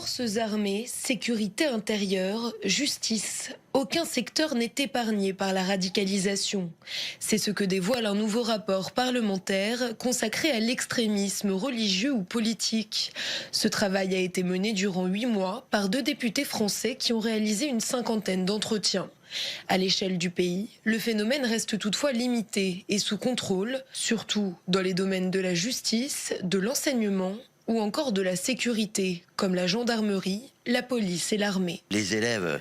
Forces armées, sécurité intérieure, justice, aucun secteur n'est épargné par la radicalisation. C'est ce que dévoile un nouveau rapport parlementaire consacré à l'extrémisme religieux ou politique. Ce travail a été mené durant 8 mois par 2 députés français qui ont réalisé une cinquantaine d'entretiens. À l'échelle du pays, le phénomène reste toutefois limité et sous contrôle, surtout dans les domaines de la justice, de l'enseignement ou encore de la sécurité, comme la gendarmerie, la police et l'armée. Les élèves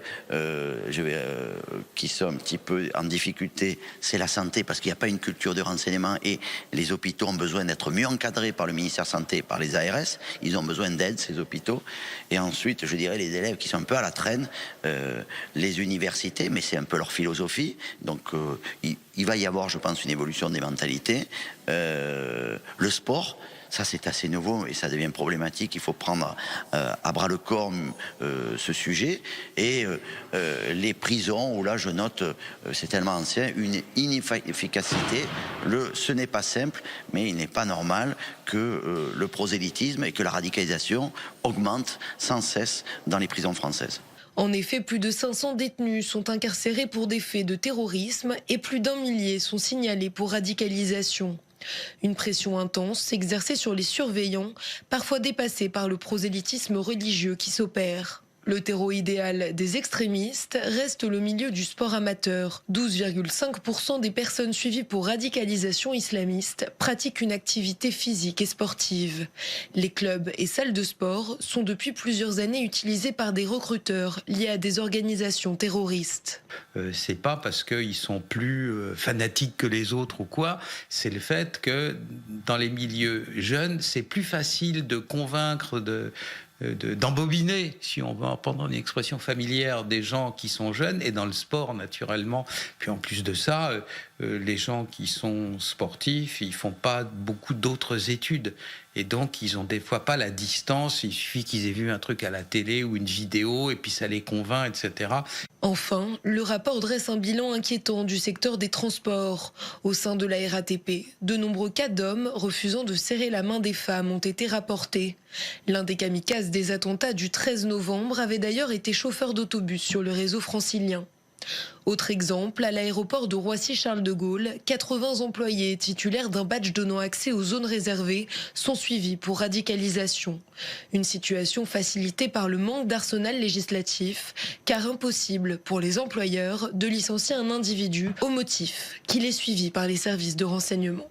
qui sont un petit peu en difficulté, c'est la santé, parce qu'il n'y a pas une culture de renseignement et les hôpitaux ont besoin d'être mieux encadrés par le ministère Santé et par les ARS. Ils ont besoin d'aide, ces hôpitaux. Et ensuite, je dirais, les élèves qui sont un peu à la traîne, les universités, mais c'est un peu leur philosophie. Donc, il va y avoir, je pense, une évolution des mentalités. Le sport, ça c'est assez nouveau et ça devient problématique. Il faut prendre à bras le corps ce sujet. Et les prisons, où là je note, c'est tellement ancien, une inefficacité. Ce n'est pas simple, mais il n'est pas normal que le prosélytisme et que la radicalisation augmentent sans cesse dans les prisons françaises. En effet, plus de 500 détenus sont incarcérés pour des faits de terrorisme et plus d'1 millier sont signalés pour radicalisation. Une pression intense exercée sur les surveillants, parfois dépassée par le prosélytisme religieux qui s'opère. Le terreau idéal des extrémistes reste le milieu du sport amateur. 12,5% des personnes suivies pour radicalisation islamiste pratiquent une activité physique et sportive. Les clubs et salles de sport sont depuis plusieurs années utilisés par des recruteurs liés à des organisations terroristes. C'est pas parce qu'ils sont plus fanatiques que les autres ou quoi, c'est le fait que dans les milieux jeunes, c'est plus facile de convaincre d'embobiner, si on va prendre une expression familière, des gens qui sont jeunes, et dans le sport naturellement. Puis en plus de ça, les gens qui sont sportifs, ils font pas beaucoup d'autres études, et donc ils ont des fois pas la distance. Il suffit qu'ils aient vu un truc à la télé ou une vidéo, et puis ça les convainc, etc. Enfin, le rapport dresse un bilan inquiétant du secteur des transports. Au sein de la RATP, de nombreux cas d'hommes refusant de serrer la main des femmes ont été rapportés. L'un des kamikazes des attentats du 13 novembre avait d'ailleurs été chauffeur d'autobus sur le réseau francilien. Autre exemple, à l'aéroport de Roissy-Charles de Gaulle, 80 employés titulaires d'un badge donnant accès aux zones réservées sont suivis pour radicalisation. Une situation facilitée par le manque d'arsenal législatif, car impossible pour les employeurs de licencier un individu au motif qu'il est suivi par les services de renseignement.